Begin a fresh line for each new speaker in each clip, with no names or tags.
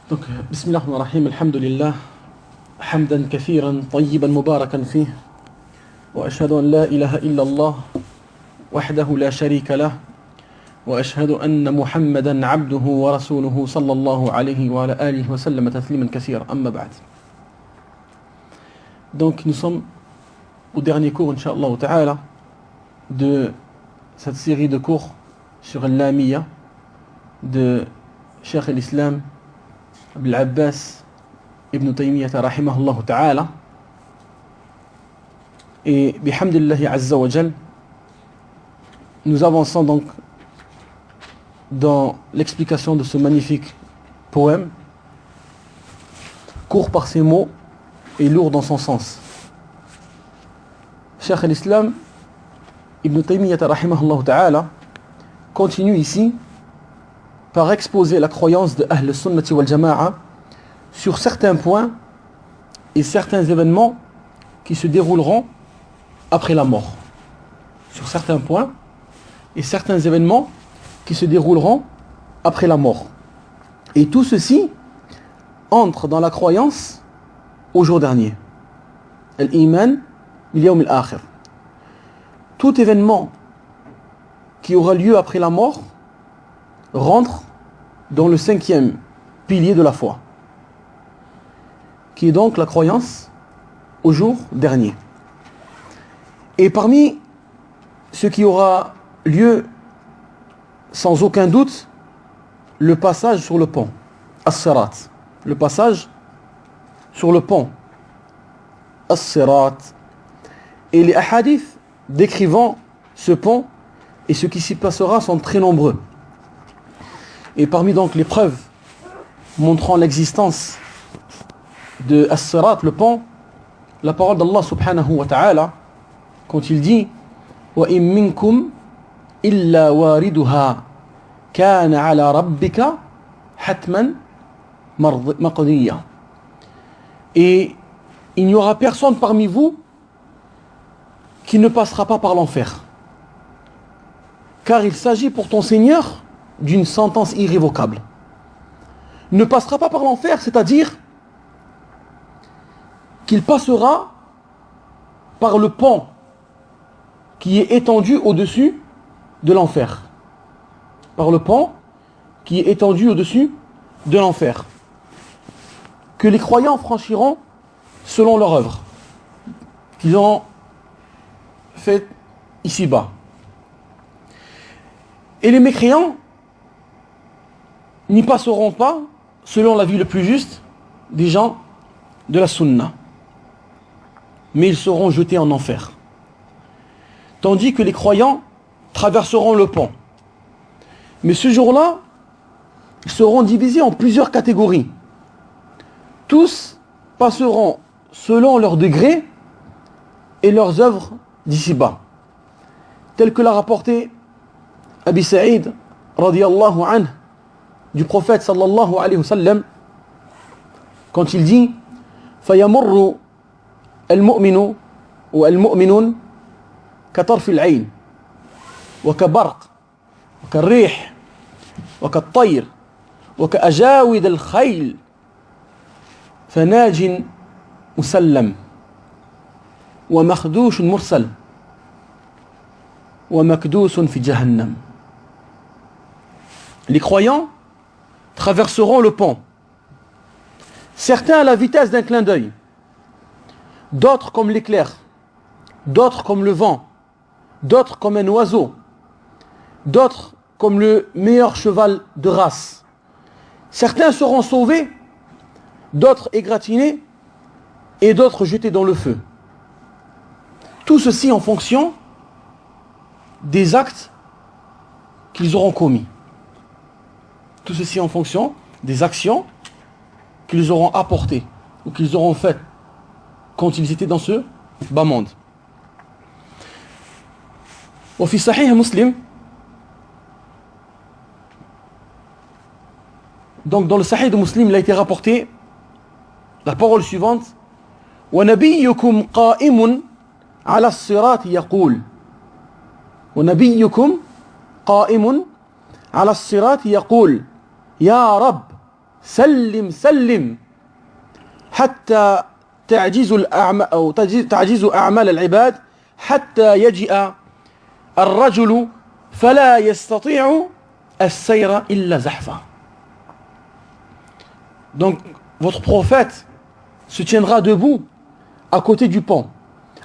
Donc, Bismillah ar-Rahim, alhamdulillah, hamdan kathiran, tayyiban mubarakan fih, wa ashhadu an la ilaha illallah, wahdahu la sharika lah, wa ashhadu anna Muhammadan abduhu wa rasuluhu sallallahu alayhi wa ala alihi wa sallam tathliman kathira, amma ba'd. Donc, nous sommes au dernier cours, incha'Allah ta'ala, de cette série de cours sur l'Lamiyya de Cheikh al-Islam Abul Abbas Ibn Taymiyyah rahimahullah ta'ala. Et bihamdillahi azza wa jal, nous avançons donc dans l'explication de ce magnifique poème, court par ses mots et lourd dans son sens. Cheikh al-Islam Ibn Taymiyyah rahimahullah ta'ala continue ici par exposer la croyance de Ahl Sunnati wal Jama'a sur certains points et certains événements qui se dérouleront après la mort. Sur certains points et certains événements qui se dérouleront après la mort. Et tout ceci entre dans la croyance au jour dernier. Al-Iman bil-Yawm al-Akhir. Tout événement qui aura lieu après la mort rentre dans le 5e pilier de la foi, qui est donc la croyance au jour dernier. Et parmi ce qui aura lieu sans aucun doute, le passage sur le pont, as-sirat, le passage sur le pont, as-sirat, et les hadiths décrivant ce pont et ce qui s'y passera sont très nombreux. Et parmi donc les preuves montrant l'existence de As-Sirat, le pont, la parole d'Allah subhanahu wa ta'ala, quand il dit wa in minkum illa wariduha kana ala rabbika hatman maqdiya. Et il n'y aura personne parmi vous qui ne passera pas par l'enfer, car il s'agit pour ton Seigneur d'une sentence irrévocable. Ne passera pas par l'enfer, c'est-à-dire qu'il passera par le pont qui est étendu au-dessus de l'enfer. Par le pont qui est étendu au-dessus de l'enfer. Que les croyants franchiront selon leur œuvre qu'ils ont fait ici-bas. Et les mécréants n'y passeront pas selon la vie le plus juste des gens de la sunna, mais ils seront jetés en enfer. Tandis que les croyants traverseront le pont. Mais ce jour-là, ils seront divisés en plusieurs catégories. Tous passeront selon leur degré et leurs œuvres d'ici-bas, tel que l'a rapporté Abi Sa'id radiyallahu anhu du prophète sallallahu alayhi wa sallam, quand il dit فَيَمُرُّ الْمُؤْمِنُ وَالْمُؤْمِنُونَ كَطَرْفِ الْعَيْنِ وكبرق وكالريح وكالطير وكأجاود الخيل فناج مسلم ومخدوش مرسل ومكدوس في جهنم. Les croyants traverseront le pont, certains à la vitesse d'un clin d'œil, d'autres comme l'éclair, d'autres comme le vent, d'autres comme un oiseau, d'autres comme le meilleur cheval de race. Certains seront sauvés, d'autres égratignés et d'autres jetés dans le feu. Tout ceci en fonction des actes qu'ils auront commis. Tout ceci en fonction des actions qu'ils auront apportées ou qu'ils auront faites quand ils étaient dans ce bas monde. Au fi Sahih Muslim, donc dans le Sahih de Muslim, il a été rapporté la parole suivante: wa nabiyyukum qa'imun ala as-sirat yaqul, wa nabiyyukum qa'imun ala as-sirat yaqul ya Rabb سلم سلم حتى تعجز الأعمال أو تعجز أعمال العباد حتى يجيء الرجل فلا يستطيع السير إلا زحفا. Donc votre prophète se tiendra debout à côté du pont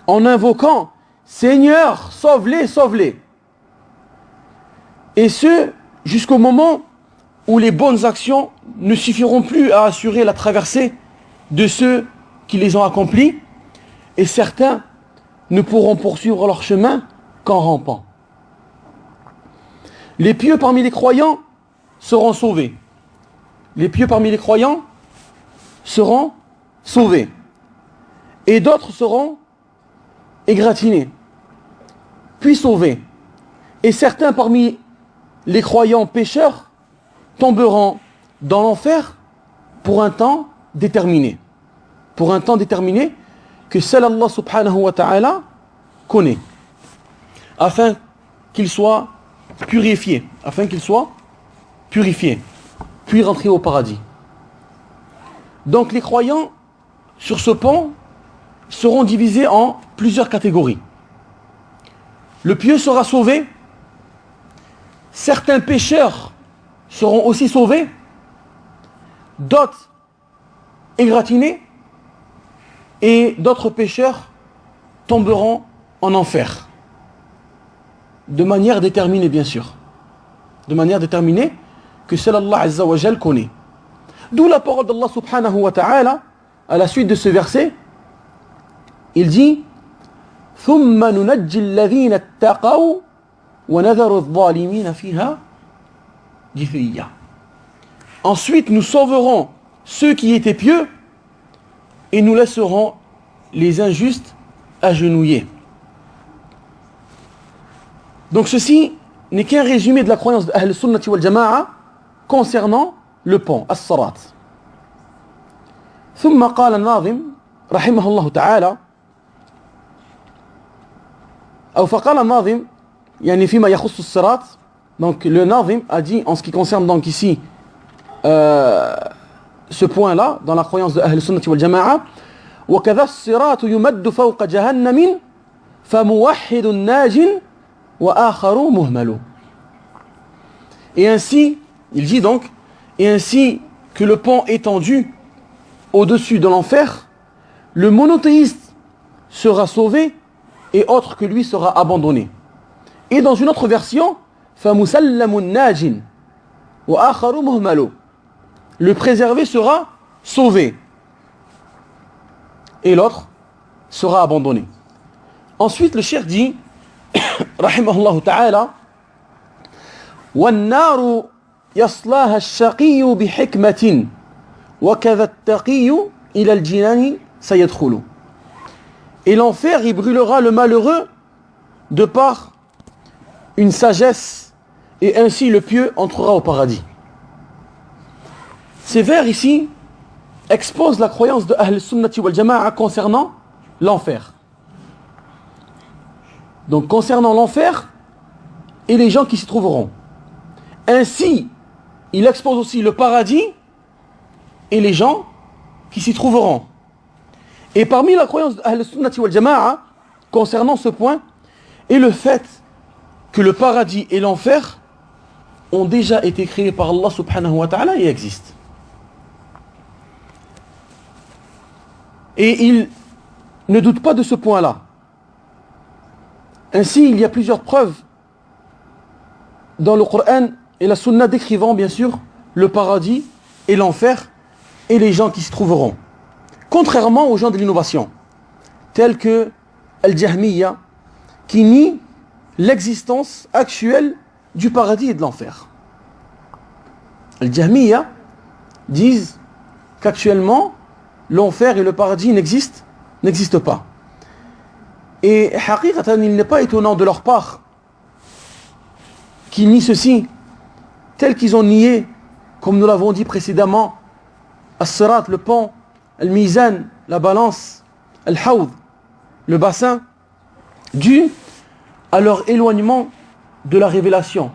en invoquant Seigneur, sauve-les, sauve-les. Et ce, jusqu'au moment où les bonnes actions ne suffiront plus à assurer la traversée de ceux qui les ont accomplis, et certains ne pourront poursuivre leur chemin qu'en rampant. Les pieux parmi les croyants seront sauvés. Les pieux parmi les croyants seront sauvés. Et d'autres seront égratignés, puis sauvés. Et certains parmi les croyants pécheurs tomberont dans l'enfer pour un temps déterminé. Pour un temps déterminé que seul Allah subhanahu wa ta'ala connaît. Afin qu'il soit purifié. Afin qu'il soit purifié. Puis rentrer au paradis. Donc les croyants sur ce pont seront divisés en plusieurs catégories. Le pieux sera sauvé. Certains pécheurs seront aussi sauvés. D'autres égratignés. Et d'autres pécheurs tomberont en enfer. De manière déterminée, bien sûr. De manière déterminée que seul Allah Azza wa Jal connaît. D'où la parole d'Allah subhanahu wa ta'ala à la suite de ce verset. Il dit ثُمَّ نُنَجِّي الَّذِينَ اتَّقَوْا وَنَذَرُ الظَّالِمِينَ فِيهَا جِثِيًّا. Ensuite, nous sauverons ceux qui étaient pieux et nous laisserons les injustes agenouillés. Donc ceci n'est qu'un résumé de la croyance de Ahl Sunnati wal Jama'a concernant le pont, as-Sirat. ثم قال الناظم رحمه الله تعالى أو فقال الناظم يعني فيما يخص الصراط. Donc le Nazim a dit en ce qui concerne donc ici ce point-là dans la croyance de Ahl Sunnati wal Jama'a وكذا الصراط يمد فوق جهنم فموحد ناج وآخر مهمل. Et ainsi, il dit donc, et ainsi que le pont étendu au-dessus de l'enfer, le monothéiste sera sauvé et autre que lui sera abandonné. Et dans une autre version, فَمُسَلَّمٌ نَاجٍ وَآخَرُ مُهْمَلُ. Le préservé sera sauvé et l'autre sera abandonné. Ensuite, le cheikh dit rahimahullah ta'ala وَالنَّارُ يَصْلَاهَا الشَّقِيُّ بِحِكْمَةٍ وَكَذَا التَّقِيُّ إِلَى الْجِنَانِ سَيَدْخُلُ. Et l'enfer y brûlera le malheureux de par une sagesse, et ainsi le pieux entrera au paradis. Ces vers ici exposent la croyance de Ahl Sunnati wal Jama'a concernant l'enfer. Donc concernant l'enfer et les gens qui s'y trouveront. Ainsi, il expose aussi le paradis et les gens qui s'y trouveront. Et parmi la croyance de Ahl Sunnati wal Jama'a concernant ce point est le fait que le paradis et l'enfer ont déjà été créés par Allah subhanahu wa ta'ala et existent. Et il ne doute pas de ce point-là. Ainsi, il y a plusieurs preuves dans le Coran et la Sunna décrivant bien sûr le paradis et l'enfer et les gens qui s'y trouveront. Contrairement aux gens de l'innovation, tels que Al-Jahmiyya, qui nie l'existence actuelle du paradis et de l'enfer. Al-Jahmiyya disent qu'actuellement, l'enfer et le paradis n'existent pas. Et haqiqatan, il n'est pas étonnant de leur part qu'ils nient ceci, tel qu'ils ont nié, comme nous l'avons dit précédemment, As-Sirat, le pont, Al-Mizan, la balance, Al-Hawd, le bassin, dû à leur éloignement de la révélation.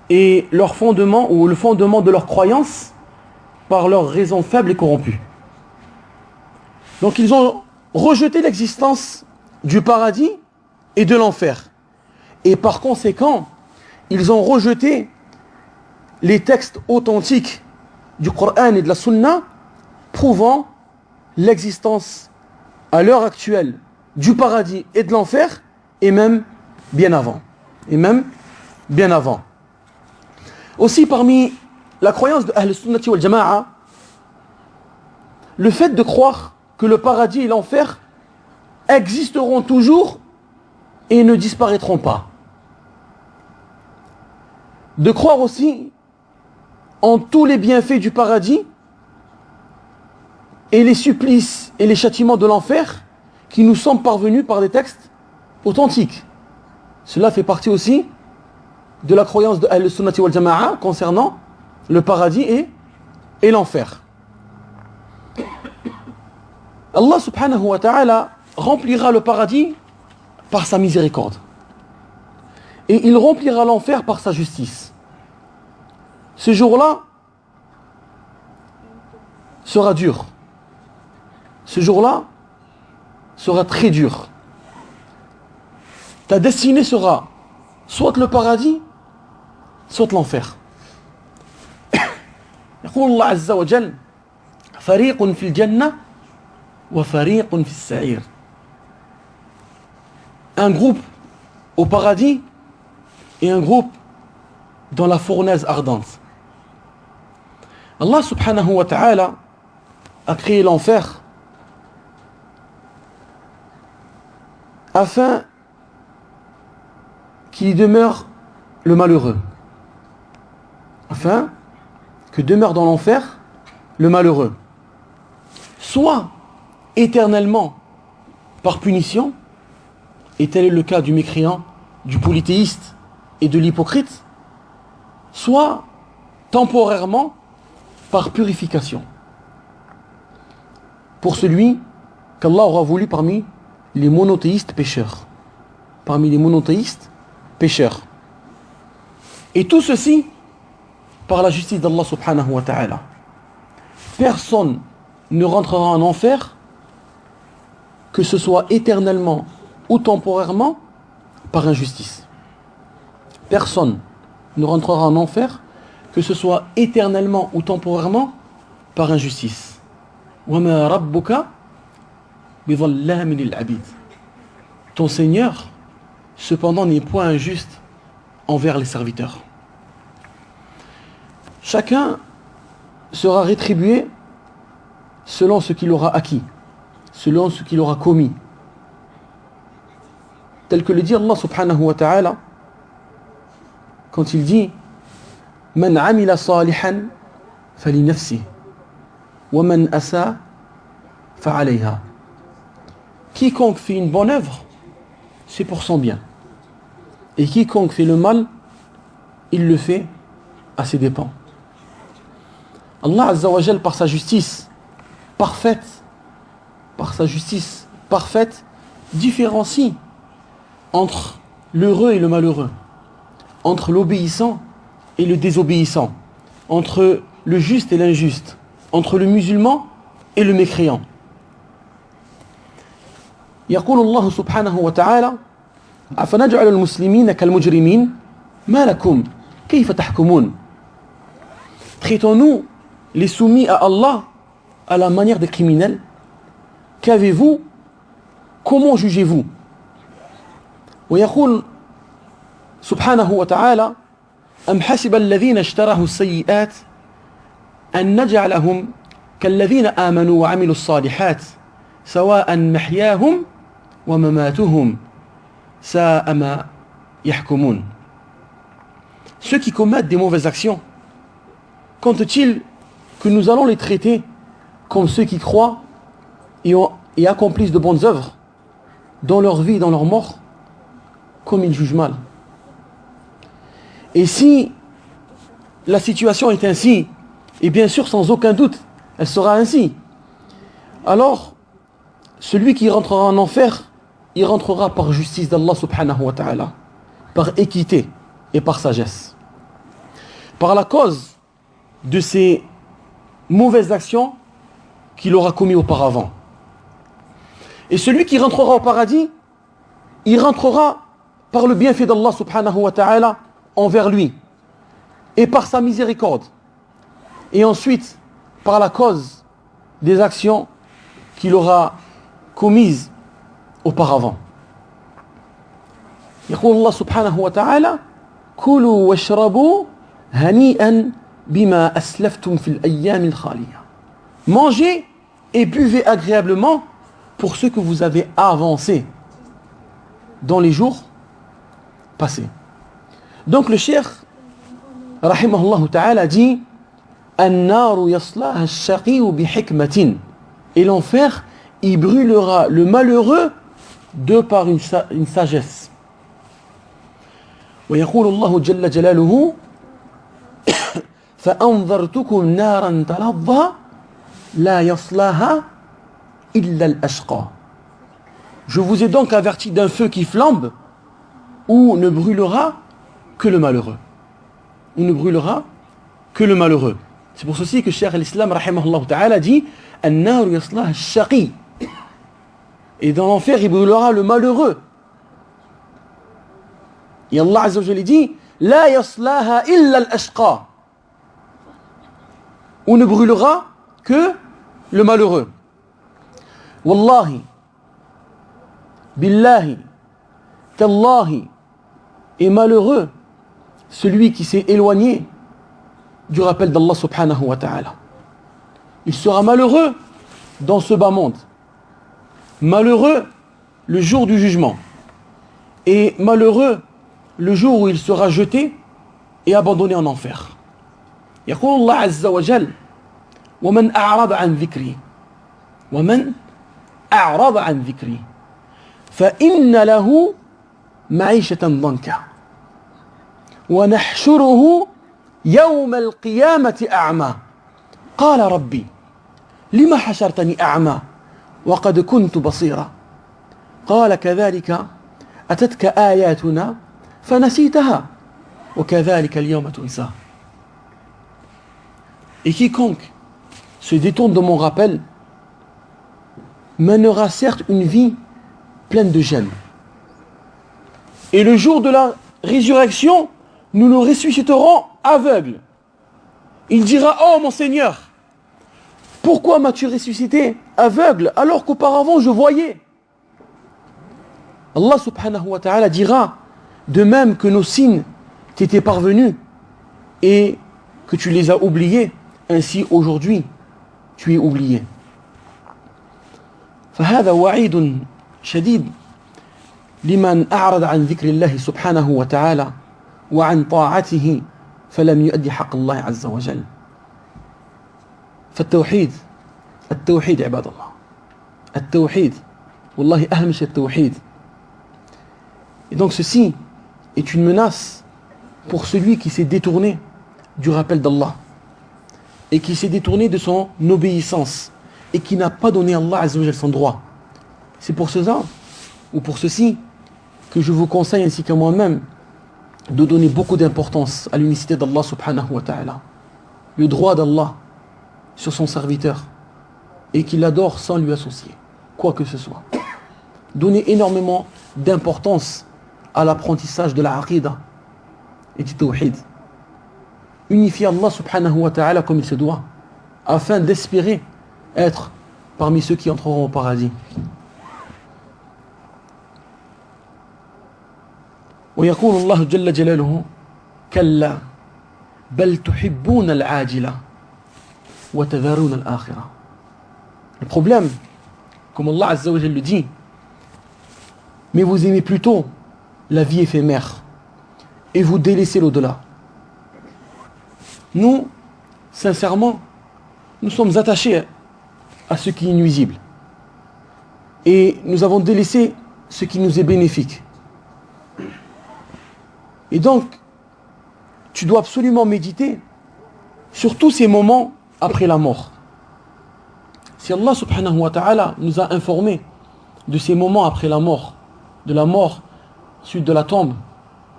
Et leur fondement, ou le fondement de leur croyance, par leur raison faible et corrompue. Donc ils ont rejeté l'existence du paradis et de l'enfer. Et par conséquent, ils ont rejeté les textes authentiques du Coran et de la Sunna prouvant l'existence à l'heure actuelle du paradis et de l'enfer, et même bien avant. Aussi, parmi la croyance de Ahl Sunnati wal Jama'a, le fait de croire que le paradis et l'enfer existeront toujours et ne disparaîtront pas. De croire aussi en tous les bienfaits du paradis et les supplices et les châtiments de l'enfer qui nous sont parvenus par des textes authentiques. Cela fait partie aussi de la croyance de Ahl Sunnati wal Jama'a concernant le paradis et l'enfer. Allah subhanahu wa ta'ala remplira le paradis par sa miséricorde. Et il remplira l'enfer par sa justice. Ce jour-là sera dur. Ce jour-là sera très dur. Ta destinée sera soit le paradis, soit l'enfer. يقول الله عز وجل فريق في الجنة وفريق في السعير. Un groupe au paradis et un groupe dans la fournaise ardente. Allah subhanahu wa ta'ala a créé l'enfer afin qu'il y demeure le malheureux. Afin que demeure dans l'enfer le malheureux. Soit éternellement par punition, et tel est le cas du mécréant, du polythéiste et de l'hypocrite, soit temporairement par purification. Pour celui qu'Allah aura voulu parmi les monothéistes pécheurs. Parmi les monothéistes pécheurs. Et tout ceci par la justice d'Allah subhanahu wa ta'ala. Personne ne rentrera en enfer, que ce soit éternellement ou temporairement, par injustice. Personne ne rentrera en enfer, que ce soit éternellement ou temporairement, par injustice. وَمَا رَبُّكَ بِظَلَّامٍ لِلْعَبِيدِ. Ton Seigneur, cependant, n'est point injuste envers les serviteurs. Chacun sera rétribué selon ce qu'il aura acquis, selon ce qu'il aura commis. Tel que le dit Allah subhanahu wa ta'ala quand il dit Man amila salihan fali nafsi wa man asa fa alayha. Quiconque fait une bonne œuvre, c'est pour son bien. Et quiconque fait le mal, il le fait à ses dépens. Allah Azza wa Jal, par sa justice parfaite, différencie entre l'heureux et le malheureux, entre l'obéissant et le désobéissant, entre le juste et l'injuste, entre le musulman et le mécréant. يقول الله سبحانه وتعالى أفنجعل المسلمين كالمجرمين ما لكم كيف تحكمون. Traitons-nous les soumis à Allah à la manière des criminels? Qu'avez-vous? Comment jugez-vous? ويقول سبحانه وتعالى أم حسب الذين اشتروا السيئات أن نجعلهم كالذين آمنوا وعملوا الصالحات سواء محياهم ومماتهم ساء ما يحكمون. Ceux qui commettent des mauvaises actions, compte-t-il que nous allons les traiter comme ceux qui croient et accomplissent de bonnes œuvres dans leur vie et dans leur mort, comme ils jugent mal? Et si la situation est ainsi, et bien sûr sans aucun doute elle sera ainsi, alors celui qui rentrera en enfer, il rentrera par justice d'Allah subhanahu wa ta'ala, par équité et par sagesse. Par la cause de ces mauvaises actions qu'il aura commises auparavant. Et celui qui rentrera au paradis, il rentrera par le bienfait d'Allah subhanahu wa ta'ala envers lui et par sa miséricorde. Et ensuite, par la cause des actions qu'il aura commises auparavant. يقول الله سبحانه وتعالى كلوا واشربوا هنيئا بما أسلفتم في الأيام الخالية. Mangez et buvez agréablement pour ce que vous avez avancé dans les jours passés. Donc le cheikh rahimahullah ta'ala dit النار يصلاها الشقي بحكمة. Et l'enfer, il brûlera le malheureux de par une sagesse. ويقول الله جل جلاله فأنذرتكم نارا تلظى لا يصلاها إلا الأشقى. Je vous ai donc averti d'un feu qui flambe où ne brûlera que le malheureux. Où ne brûlera que le malheureux. C'est pour ceci que Cheikh al-Islam rahimahullah ta'ala dit النار يصلاها الشقي. Et dans l'enfer il brûlera le malheureux. Et Allah Azza wa Jalla dit لا يصلاها إلا الأشقى. Où ne brûlera que le malheureux. Wallahi, billahi, tallahi, est malheureux celui qui s'est éloigné du rappel d'Allah subhanahu wa ta'ala. Il sera malheureux dans ce bas monde. Malheureux le jour du jugement. Et malheureux le jour où il sera jeté et abandonné en enfer. يقول الله عز وجل ومن أعرض عن ذكري ومن أعرض عن ذكري فإن له معيشة ضنكا ونحشره يوم القيامة أعمى قال ربي لما حشرتني أعمى وقد كنت بصيرا قال كذلك أتتك آياتنا فنسيتها وكذلك اليوم تنسى. Et quiconque se détourne de mon rappel mènera certes une vie pleine de gêne. Et le jour de la résurrection, nous nous ressusciterons aveugles. Il dira, oh mon Seigneur, pourquoi m'as-tu ressuscité aveugle alors qu'auparavant je voyais? Allah subhanahu wa ta'ala dira, de même que nos signes t'étaient parvenus et que tu les as oubliés, ainsi aujourd'hui tu es oublié. فهذا وعيد شديد لمن أعرض عن ذكر الله سبحانه وتعالى وعن طاعته فلم يؤدي حق الله عز وجل. فالتوحيد عباد الله، التوحيد والله أهم شيء التوحيد. Et donc ceci est une menace pour celui qui s'est détourné du rappel d'Allah et qui s'est détourné de son obéissance et qui n'a pas donné à Allah Azza wa Jalla son droit. C'est pour cela, ou pour ceci, que je vous conseille ainsi qu'à moi-même de donner beaucoup d'importance à l'unicité d'Allah subhanahu wa ta'ala, le droit d'Allah sur son serviteur, et qu'il adore sans lui associer quoi que ce soit. Donnez énormément d'importance à l'apprentissage de la aqidah et du tawhid. Unifier Allah subhanahu wa ta'ala comme il se doit, afin d'espérer être parmi ceux qui entreront au paradis. ويقول الله جل جلاله كلا بل تحبون العاجلة وتذرون الآخرة. Le problème, comme Allah Azza wa Jalla le dit, mais vous aimez plutôt la vie éphémère et vous délaissez l'au-delà. Nous, sincèrement, nous sommes attachés à ce qui est nuisible et nous avons délaissé ce qui nous est bénéfique. Et donc, tu dois absolument méditer sur tous ces moments après la mort. Si Allah subhanahu wa ta'ala nous a informés de ces moments après la mort, de la mort, ensuite de la tombe,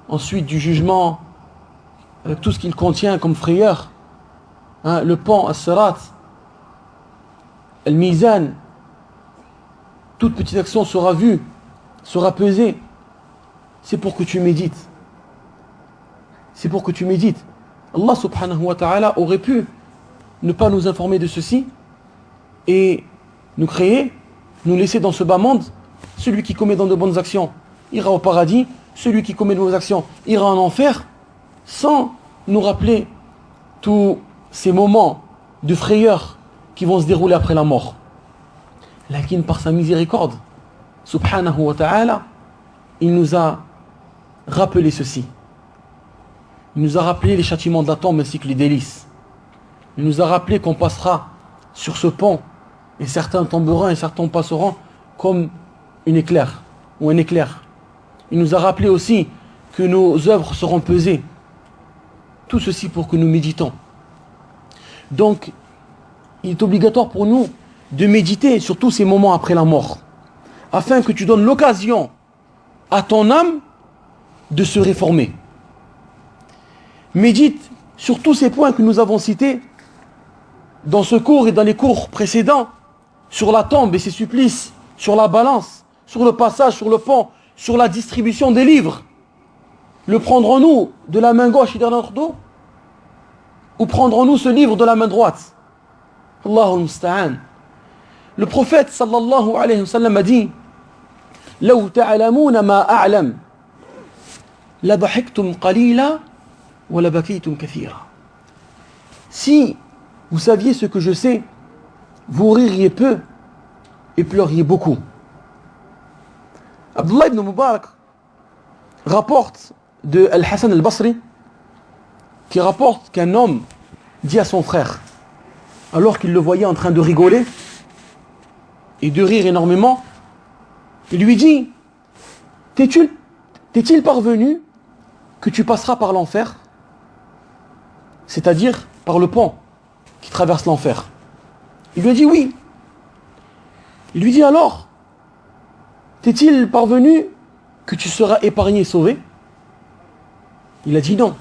ensuite du jugement, avec tout ce qu'il contient comme frayeur, le pont, as-sirat, al-mizan, toute petite action sera vue, sera pesée. C'est pour que tu médites. C'est pour que tu médites. Allah subhanahu wa ta'ala aurait pu ne pas nous informer de ceci et nous créer, nous laisser dans ce bas monde. Celui qui commet dans de bonnes actions ira au paradis, celui qui commet de mauvaises actions ira en enfer, sans nous rappeler tous ces moments de frayeur qui vont se dérouler après la mort. Lakin par sa miséricorde, subhanahu wa ta'ala, il nous a rappelé ceci. Il nous a rappelé les châtiments de la tombe ainsi que les délices. Il nous a rappelé qu'on passera sur ce pont et certains tomberont et certains passeront comme une éclair ou un éclair. Il nous a rappelé aussi que nos œuvres seront pesées. Tout ceci pour que nous méditons. Donc, il est obligatoire pour nous de méditer sur tous ces moments après la mort, afin que tu donnes l'occasion à ton âme de se réformer. Médite sur tous ces points que nous avons cités dans ce cours et dans les cours précédents, sur la tombe et ses supplices, sur la balance, sur le passage, sur le pont, sur la distribution des livres. Le prendrons-nous de la main gauche et derrière notre dos, ou prendrons-nous ce livre de la main droite? Allahu musta'an. Le prophète sallallahu alayhi wa sallam a dit: لو تعلمون ما أعلم لضحكتم قليلا ولبكيتم كثيرا. Si vous saviez ce que je sais, vous ririez peu et pleuriez beaucoup. Abdullah ibn Mubarak rapporte de Al-Hassan al-Basri, qui rapporte qu'un homme dit à son frère, alors qu'il le voyait en train de rigoler et de rire énormément, il lui dit: t'est-il parvenu que tu passeras par l'enfer, c'est-à-dire par le pont qui traverse l'enfer? Il lui a dit oui. Il lui dit: alors, t'est-il parvenu que tu seras épargné et sauvé? Il a dit non.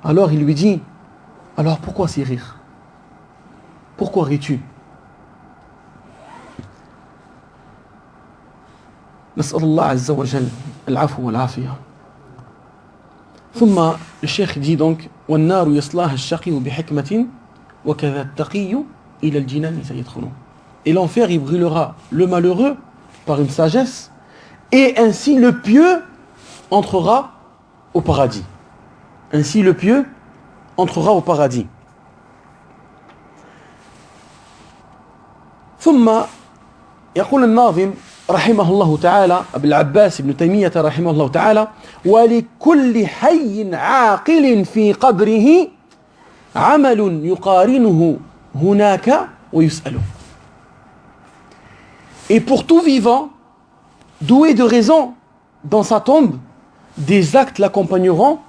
Alors il lui dit: alors pourquoi ces rires? Pourquoi ris-tu? نسأل الله عز وجل العفو والعافية. ثم الشيخ dit donc: والنار يصلاها الشقي بحكمة وكذا التقي إلى الجنان سيدخلون. Et l'enfer il brûlera le malheureux par une sagesse, et ainsi le pieux entrera au paradis. Ainsi le pieux entrera au paradis. ثم يقول الناظم رحمه الله تعالى أبو العباس ابن تيمية رحمه الله تعالى: ولكل حي عاقل في قبره عمل يقارنه هناك ويسأله. Et pour tout vivant, doué de raison, dans sa tombe, des actes l'accompagneront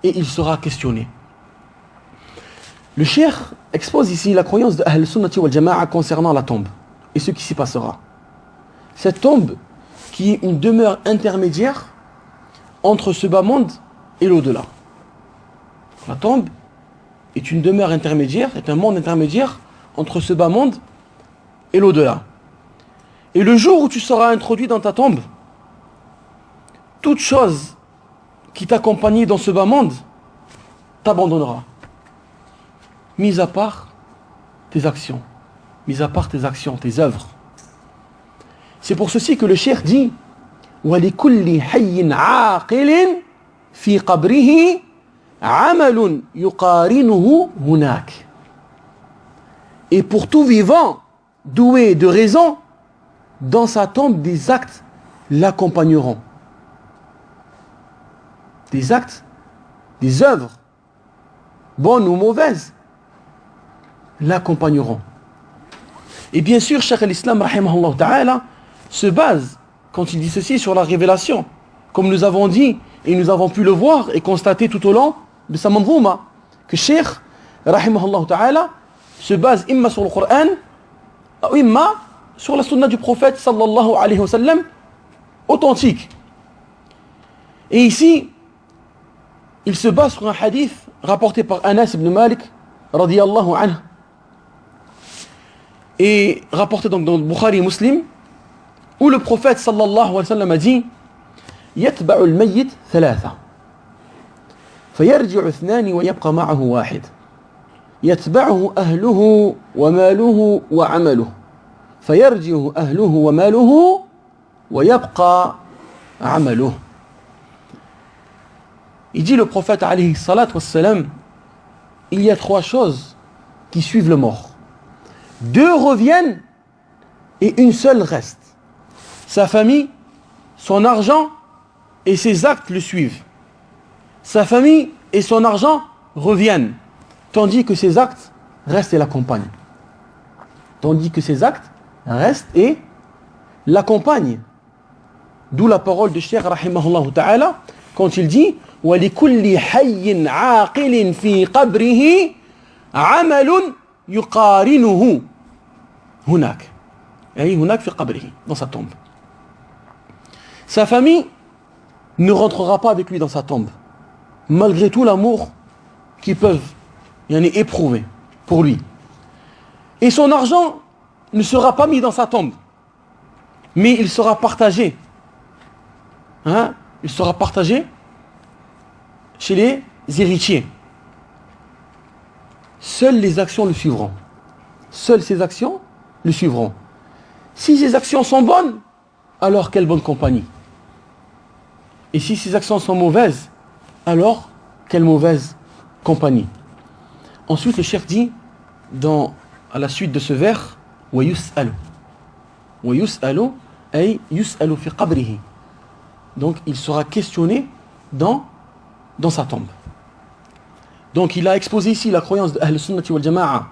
et il sera questionné. Le cheikh expose ici la croyance de Ahl Sunnati wal Jama'a concernant la tombe et ce qui s'y passera. Cette tombe qui est une demeure intermédiaire entre ce bas monde et l'au-delà. La tombe est une demeure intermédiaire, est un monde intermédiaire entre ce bas monde et l'au-delà. Et le jour où tu seras introduit dans ta tombe, toute chose qui t'accompagnait dans ce bas monde t'abandonnera. Mis à part tes actions, tes œuvres. C'est pour ceci que le cheikh dit: وَلِكُلِّ حَيٍّ عَاقِلٍ فِي قَبْرِهِ عَمَلٌ يُقَارِنُهُ هُنَاك. Et pour tout vivant, doué de raison, dans sa tombe, des actes l'accompagneront. Des actes, des œuvres, bonnes ou mauvaises, l'accompagneront. Et bien sûr, Cheikh al-Islam rahimahullah ta'ala se base, quand il dit ceci, sur la révélation, comme nous avons dit et nous avons pu le voir et constater tout au long de sa manzouma, que Cheikh rahimahullah ta'ala se base imma sur le Coran ou imma sur la sunna du prophète sallallahu alayhi wa sallam authentique. Et ici, il se base sur un hadith rapporté par Anas ibn Malik radiyallahu anhu, Et rapporté donc dans le Bukhari et Muslim, où le prophète sallallahu alayhi wa sallam a dit يتبع الميت ثلاثة فيرجع اثنان ويبقى معه واحد يتبعه أهله وماله وعمله فيرجع أهله وماله ويبقى عمله. Il dit le prophète alayhi salat wa salam, il y a trois choses qui suivent le mort. Deux reviennent et une seule reste. Sa famille, son argent et ses actes le suivent. Sa famille et son argent reviennent, tandis que ses actes restent et l'accompagnent. Tandis que ses actes restent et l'accompagnent. D'où la parole de Cheikh rahimahullah ta'ala quand il dit وَلِكُلِّ حَيٍّ عَاقِلٍ فِي قَبْرِهِ عَمَلٌ يُقَارِنُهُ هناك. أي هناك في قبره, dans sa tombe. Sa famille ne rentrera pas avec lui dans sa tombe, malgré tout l'amour qu'ils peuvent éprouver pour lui. Et son argent ne sera pas mis dans sa tombe, mais il sera partagé. Il sera partagé chez les héritiers. Seules les actions le suivront. Seules ses actions le suivront. Si ses actions sont bonnes, alors quelle bonne compagnie. Et si ses actions sont mauvaises, alors quelle mauvaise compagnie. Ensuite, le cheikh dit, à la suite de ce vers, وَيُسْأَلُ وَيُسْأَلُ أي يُسْأَلُ فِي قَبْرِهِ. Donc, il sera questionné dans sa tombe. Donc, il a exposé ici la croyance de Ahl Sunnati wal Jama'a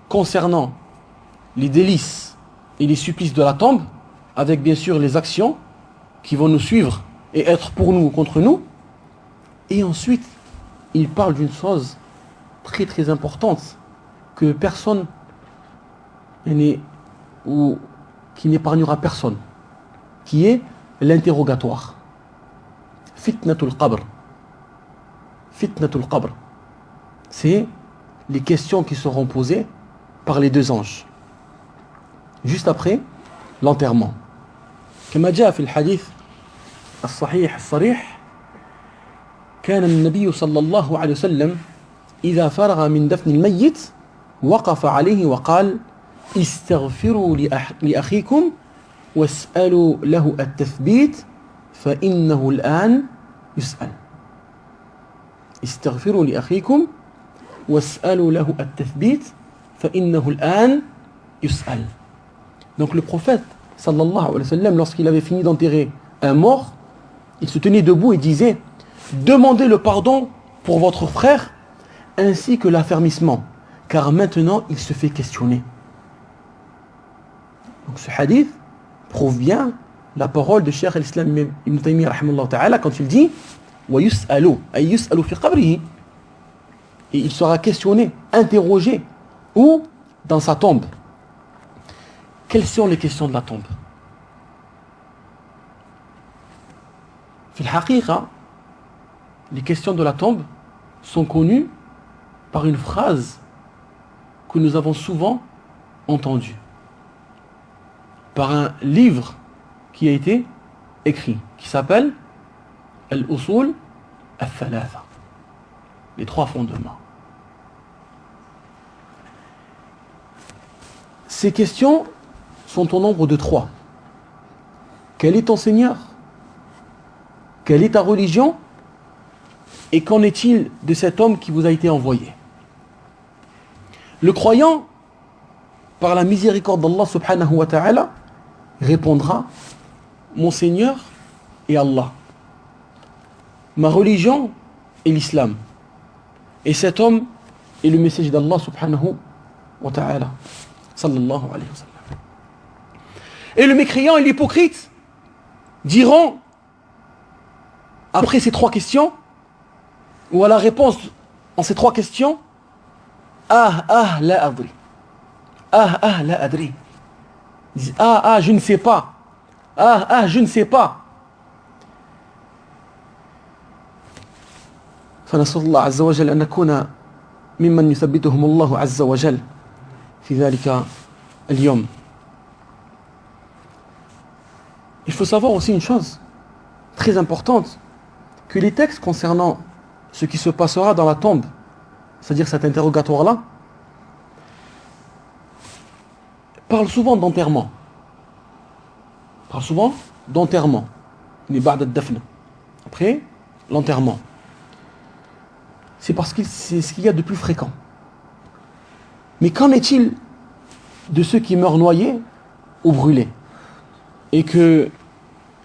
concernant les délices et les supplices de la tombe, avec bien sûr les actions qui vont nous suivre et être pour nous ou contre nous. Et ensuite, il parle d'une chose très très importante que personne ou qui n'épargnera personne, qui est l'interrogatoire. Fitnatul qabr. Fitnatul qabr. C'est les questions qui seront posées par les deux anges juste après l'enterrement. كما جاء في الحديث الصحيح الصريح كان النبي صلى الله عليه وسلم إذا فرغ من دفن الميت وقف عليه وقال استغفروا لأخيكم واسألوا له التثبيت فإنه الآن يسأل. استغفروا لأخيكم واسألوا له التثبيت فإنه الآن يسأل. Donc le prophète sallallahu alayhi wa sallam, lorsqu'il avait fini d'enterrer un mort, il se tenait debout et disait demandez le pardon pour votre frère ainsi que l'affermissement, car maintenant il se fait questionner. Donc ce hadith prouve bien la parole de Cheikh al-Islam Ibn Taymiyyah rahimahullah ta'ala quand il dit وَيُسْأَلُ أي يُسْأَلُ فِي قَبْرِهِ. Et il sera questionné, interrogé, où dans sa tombe. Quelles sont les questions de la tombe? Les questions de la tombe sont connues par une phrase que nous avons souvent entendue, par un livre qui a été écrit, qui s'appelle Al-Usul Al-Thalatha, les trois fondements. Ces questions sont au nombre de trois. Quel est ton Seigneur? Quelle est ta religion? Et qu'en est-il de cet homme qui vous a été envoyé? Le croyant, par la miséricorde d'Allah subhanahu wa ta'ala, répondra mon Seigneur est Allah. Ma religion est l'islam. Et cet homme est le message d'Allah subhanahu wa ta'ala. Sallallahu alayhi wa sallam. Et le mécréant et l'hypocrite diront, après ces trois questions, ou à la réponse en ces trois questions, la adri. La adri. Ils disent, je ne sais pas. Je ne sais pas. فنسأل الله عز وجل أن نكون ممن يثبتهم الله عز وجل في ذلك اليوم. Il faut savoir aussi une chose très importante, que les textes concernant ce qui se passera dans la tombe, c'est-à-dire cet interrogatoire-là, parlent souvent d'enterrement. Parlent souvent d'enterrement. Après, l'enterrement. C'est parce que c'est ce qu'il y a de plus fréquent. Mais qu'en est-il de ceux qui meurent noyés ou brûlés et que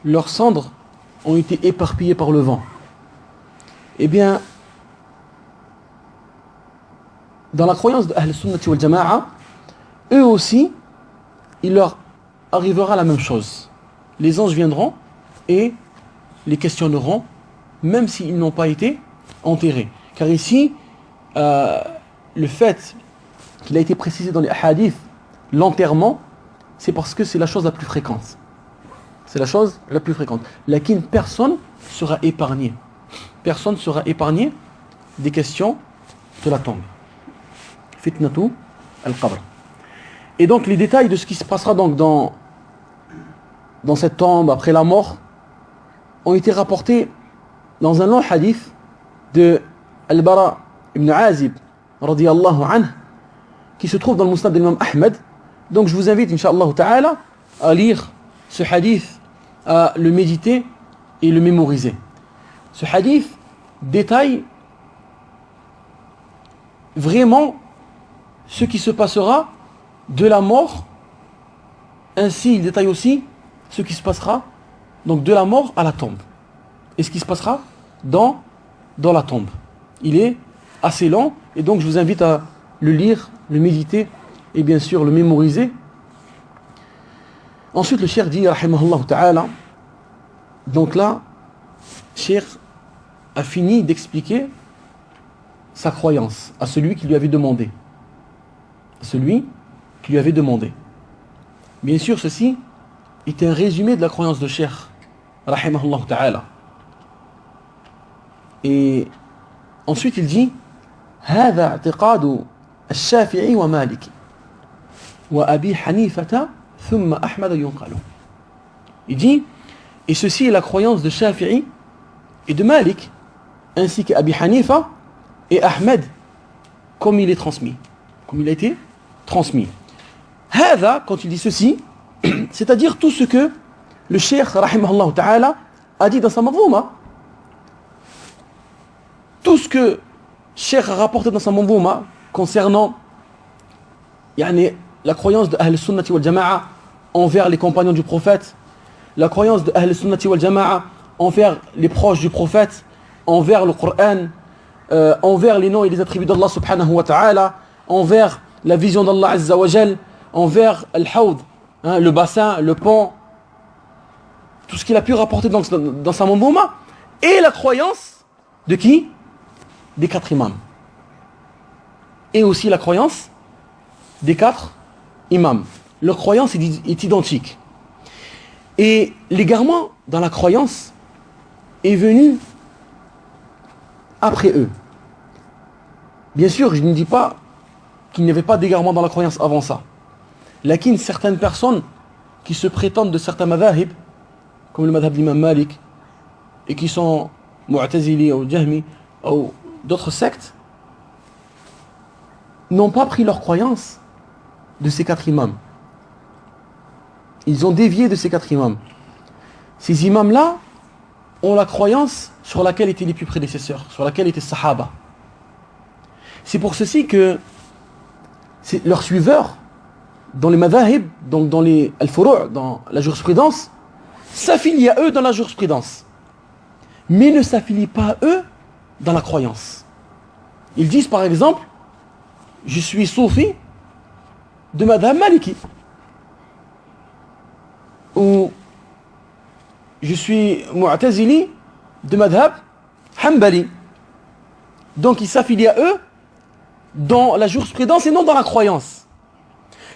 leurs cendres ont été éparpillées par le vent? Eh bien, dans la croyance de Ahl Sunnati wal Jama'a, eux aussi, il leur arrivera la même chose. Les anges viendront et les questionneront, même s'ils n'ont pas été enterrés. Car ici, le fait qu'il a été précisé dans les hadiths, l'enterrement, c'est parce que c'est la chose la plus fréquente. C'est la chose la plus fréquente. Lakin personne sera épargné. Personne sera épargné des questions de la tombe. Fitnatu al-qabr. Et donc les détails de ce qui se passera donc dans cette tombe après la mort ont été rapportés dans un long hadith de Al-Bara ibn Azib radiyallahu anhu, qui se trouve dans le Musnad de l'imam Ahmed. Donc je vous invite, Inch'Allah ta'ala, à lire ce hadith, à le méditer et le mémoriser. Ce hadith détaille vraiment ce qui se passera de la mort, ainsi il détaille aussi ce qui se passera donc de la mort à la tombe, et ce qui se passera dans la tombe. Il est assez long, et donc je vous invite à le lire, le méditer et bien sûr le mémoriser. Ensuite le cheikh dit rahimahullah ta'ala, donc là cheikh a fini d'expliquer sa croyance à celui qui lui avait demandé. Bien sûr, ceci est un résumé de la croyance de cheikh rahimahullah ta'ala. Et ensuite il dit هذا اعتقاد الشافعي ومالك وأبي حنيفة ثم أحمد ينقل. Il dit, et ceci est la croyance de Shafi'i et de Malik, ainsi qu'Abi Hanifa et Ahmed, comme il est transmis, comme il a été transmis. هذا, quand il dit ceci, c'est-à-dire tout ce que le cheikh rahimahullah ta'ala a dit dans sa manzouma. Tout ce que cheikh a rapporté dans sa manzouma concernant la croyance de Ahl Sunnati wal Jama'a envers les compagnons du prophète, la croyance de Ahl Sunnati wal Jama'a envers les proches du prophète, envers le Coran, envers les noms et les attributs d'Allah subhanahu wa ta'ala, envers la vision d'Allah azza wa jal, envers al-hawd, le bassin, le pont, tout ce qu'il a pu rapporter dans sa manzouma, et la croyance de qui? Des 4 imams. Et aussi la croyance des 4 imams. Leur croyance est identique. Et l'égarement dans la croyance est venu après eux. Bien sûr, je ne dis pas qu'il n'y avait pas d'égarement dans la croyance avant ça. Lakin certaines personnes qui se prétendent de certains madhahib, comme le madhab d'imam Malik, et qui sont mu'tazili ou jahmi ou d'autres sectes, n'ont pas pris leur croyance de ces 4 imams. Ils ont dévié de ces 4 imams. Ces imams-là ont la croyance sur laquelle étaient les plus prédécesseurs, sur laquelle étaient Sahaba. C'est pour ceci que leurs suiveurs, dans les madhahib, donc dans les al-furu', dans la jurisprudence, s'affilient à eux dans la jurisprudence, mais ne s'affilient pas à eux dans la croyance. Ils disent par exemple, je suis soufi de madhab maliki, ou je suis mu'tazili de madhab hanbali. Donc ils s'affilient à eux dans la jurisprudence et non dans la croyance,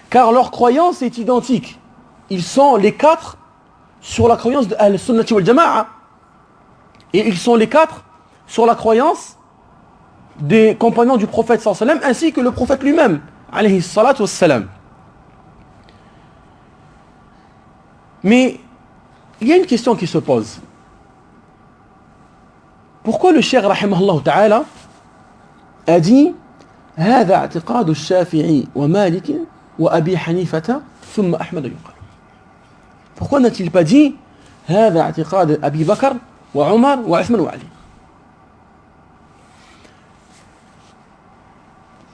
car leur croyance est identique. Ils sont les 4 sur la croyance de Al-Sunnati wal Jama'a, et ils sont les 4 sur la croyance des compagnons du prophète sallallahu alayhi wa sallam, ainsi que le prophète lui-même alayhi salatu wassalam. Mais il y a une question qui se pose. Pourquoi le cheikh rahimahullah ta'ala a dit هذا اعتقاد الشافعي ومالك وأبي حنيفة ثم أحمد يقال. Pourquoi n'a-t-il pas dit هذا اعتقاد أبي بكر وعمر وعثمان وعلي.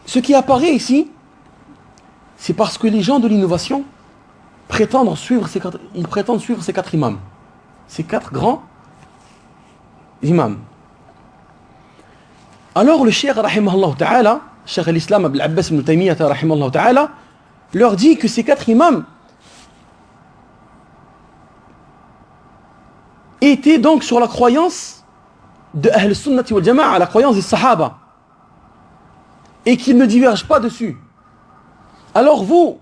Ce qui apparaît ici, c'est parce que les gens de l'innovation prétendent suivre ces quatre imams, ces quatre grands imams. Alors le cheikh rahimahullah ta'ala, cheikh al-Islam Abul Abbas ibn Taymiyyah rahimahullah ta'ala, leur dit que ces quatre imams étaient donc sur la croyance de Ahl Sunnati wal Jama'a, la croyance des Sahaba, et qu'ils ne divergent pas dessus. Alors vous,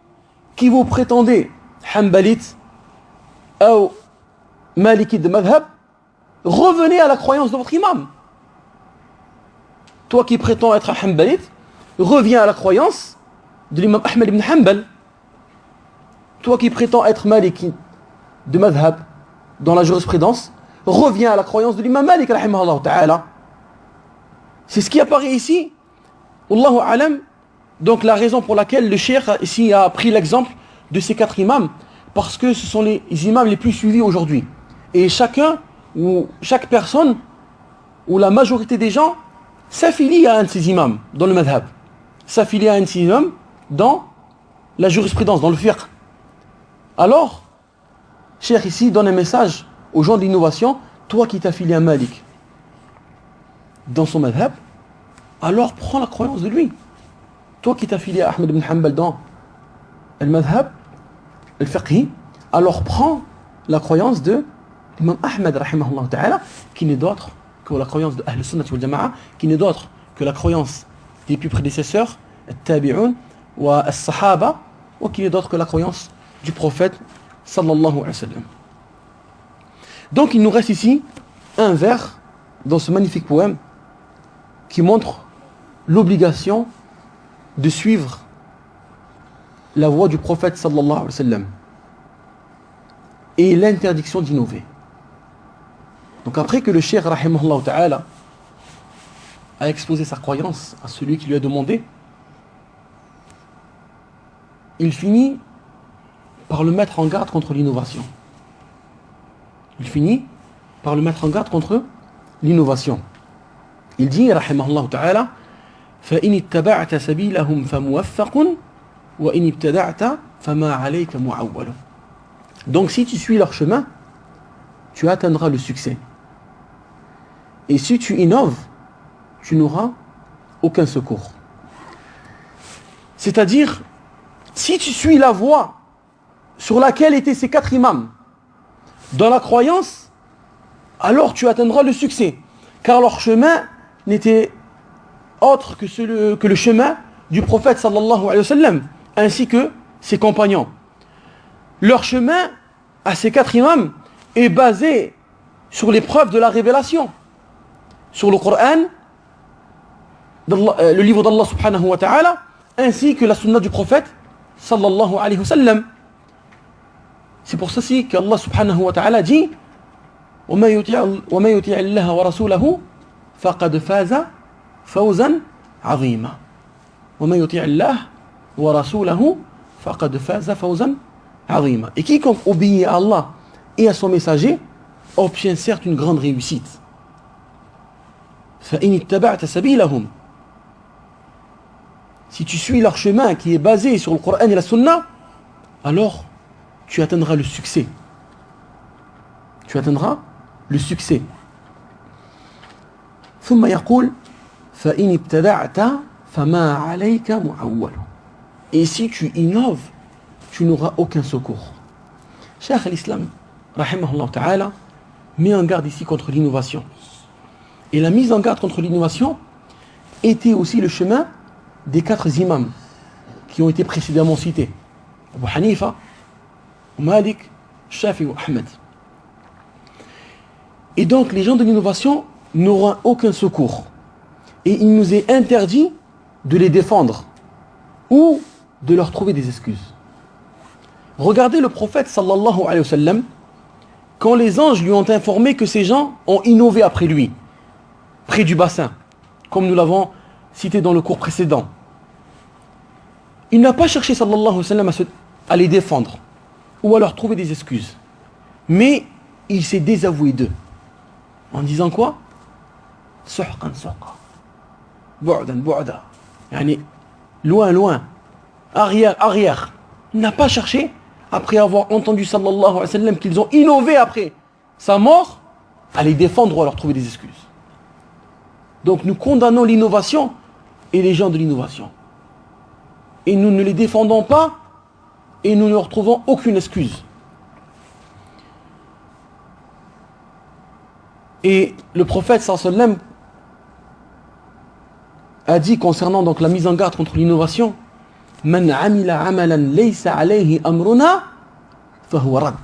qui vous prétendez Hanbalites ou Malikite de Madhab, revenez à la croyance de votre imam. Toi qui prétends être un Hanbalite, reviens à la croyance de l'imam Ahmed ibn Hanbal. Toi qui prétends être Maliki de Madhab dans la jurisprudence, reviens à la croyance de l'imam Malik rahimahullah ta'ala. C'est ce qui apparaît ici. Wallahu alam. Donc la raison pour laquelle le cheikh ici a pris l'exemple de ces quatre imams, parce que ce sont les imams les plus suivis aujourd'hui. Et chacun, ou chaque personne, ou la majorité des gens, s'affilie à un de ces imams dans le madhab, s'affilie à un de ces imams dans la jurisprudence, dans le fiqh. Alors, cheikh ici donne un message aux gens de l'innovation: toi qui t'affilies à Malik dans son madhab, alors prends la croyance de lui. Toi qui t'affilies à Ahmed ibn Hanbal dans le madhab, le fiqhi, alors prends la croyance de l'imam Ahmed rahimahullah ta'ala, qui n'est d'autre que la croyance de Ahl Sunnah wal Jama'a, qui n'est d'autre que la croyance des plus prédécesseurs, al-tabi'un wa al-sahaba, ou qui n'est d'autre que la croyance du prophète sallallahu alayhi wa sallam. Donc il nous reste ici un vers dans ce magnifique poème qui montre l'obligation de suivre la voie du prophète sallallahu alayhi wa sallam et l'interdiction d'innover. Donc après que le cheikh rahimahullah ta'ala a exposé sa croyance à celui qui lui a demandé, il finit par le mettre en garde contre l'innovation. Il finit par le mettre en garde contre l'innovation. Il dit rahimahullah ta'ala: فإن اتبعت سبيلهم فموفق وإن ابتدعت فما عليك معول. Donc si tu suis leur chemin, tu atteindras le succès. Et si tu innoves, tu n'auras aucun secours. C'est-à-dire, si tu suis la voie sur laquelle étaient ces quatre imams dans la croyance, alors tu atteindras le succès. Car leur chemin n'était autre que le chemin du prophète sallallahu alayhi wa sallam, ainsi que ses compagnons. Leur chemin à ces quatre imams est basé sur les preuves de la révélation, sur le Coran, le livre d'Allah subhanahu wa ta'ala, ainsi que la sunna du prophète sallallahu alayhi wa sallam. C'est pour ceci qu'Allah subhanahu wa ta'ala dit: وَمَا يُطِعِ اللَّهَ وَرَسُولَهُ فَقَدْ فَازَ فَوْزًا عَظِيمًا. وَمَا يُطِعِ اللَّهَ وَرَسُولَهُ فَقَدْ فَازَ فَوْزًا عَظِيمًا. Et quiconque obéit à Allah et à son messager obtient certes une grande réussite. فَإِنِ اتَّبَعْتَ سَبِيلَهُمْ. Si tu suis leur chemin qui est basé sur le Coran et la Sunna, alors tu atteindras le succès. Tu atteindras le succès. ثم يقول فإن ابتدعت فما عليك معول. Et si tu innoves, tu n'auras aucun secours. Cheikh al-Islam rahimahullah ta'ala met en garde ici contre l'innovation. Et la mise en garde contre l'innovation était aussi le chemin des quatre imams qui ont été précédemment cités: Abu Hanifa, Malik, Shafi ou Ahmed. Et donc les gens de l'innovation n'auront aucun secours. Et il nous est interdit de les défendre ou de leur trouver des excuses. Regardez le prophète sallallahu alayhi wa sallam, quand les anges lui ont informé que ces gens ont innové après lui, près du bassin, comme nous l'avons cité dans le cours précédent. Il n'a pas cherché sallallahu alayhi wa sallam à les défendre ou à leur trouver des excuses. Mais il s'est désavoué d'eux. En disant quoi? Suhqan suhqa. Bu'dan bu'da. Yani, loin, loin. Arrière, arrière. Il n'a pas cherché, après avoir entendu sallallahu alayhi wa sallam qu'ils ont innové après sa mort, à les défendre ou à leur trouver des excuses. Donc nous condamnons l'innovation et les gens de l'innovation. Et nous ne les défendons pas et nous ne leur trouvons aucune excuse. Et le prophète sallallahu alayhi wa sallam a dit concernant donc la mise en garde contre l'innovation, Man amila amalan laysa alayhi amruna fahuwa rad.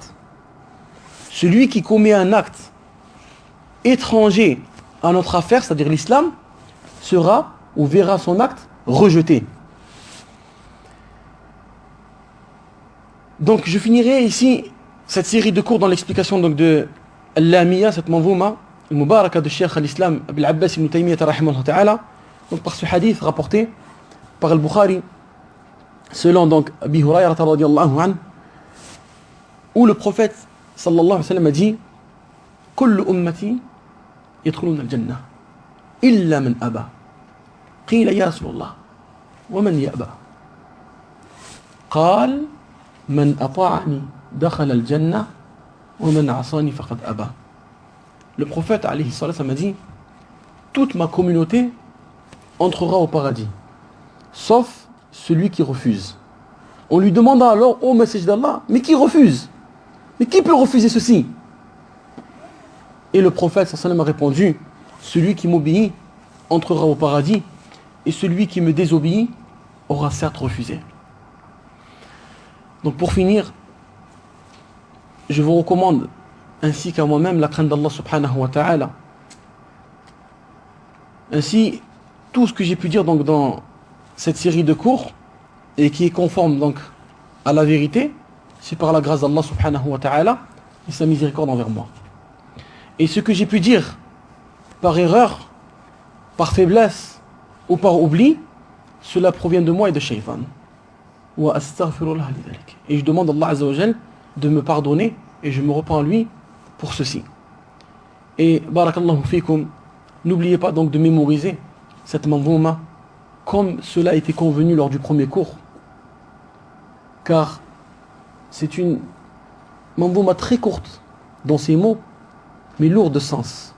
Celui qui commet un acte étranger à notre affaire, c'est-à-dire l'islam, sera ou verra son acte rejeté. Donc je finirai ici cette série de cours dans l'explication donc de Al-Lamiyya, cette manzouma al-Mubaraka de Cheikh al-Islam Abil Abbas ibn Taymiyyah rahimahullah ta'ala, donc par ce hadith rapporté par Al-Bukhari selon donc Abi Hurayra radiyallahu anhu, où le prophète sallallahu alayhi wa sallam a dit Kullu ummati yadkhuluna al-jannah illa man aba. Qila ya Rasulullah wa man yaba? Qal man ata'ani dakhala al-jannah wa man asani faqad aba. Le prophète alayhi sallallahu alayhi wa sallam a dit toute ma communauté entrera au paradis sauf celui qui refuse. On lui demanda alors, ô message d'Allah, mais qui refuse? Mais qui peut refuser ceci? Et le prophète sallallahu alayhi wa sallam a répondu, celui qui m'obéit entrera au paradis, et celui qui me désobéit aura certes refusé. Donc pour finir, je vous recommande, ainsi qu'à moi-même, la crainte d'Allah subhanahu wa ta'ala. Ainsi, tout ce que j'ai pu dire donc dans cette série de cours, et qui est conforme donc à la vérité, c'est par la grâce d'Allah subhanahu wa ta'ala et sa miséricorde envers moi. Et ce que j'ai pu dire par erreur, par faiblesse ou par oubli, cela provient de moi et de Shaytan. Wa astaghfirullah li dhalik. Et je demande à Allah azza wa jal de me pardonner et je me repens à lui pour ceci. Et barakallahu fikum, n'oubliez pas donc de mémoriser cette manzouma comme cela a été convenu lors du premier cours, car c'est une manzouma très courte dans ses mots, mais lourde de sens.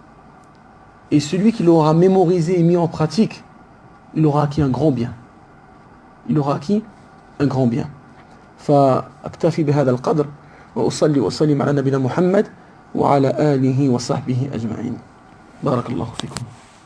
Et celui qui l'aura mémorisé et mis en pratique, il aura acquis un grand bien. Il aura acquis un grand bien. فأكتفي بهذا القدر وأصلي وأسلم على نبينا محمد وعلى آله وصحبه أجمعين. بارك الله فيكم.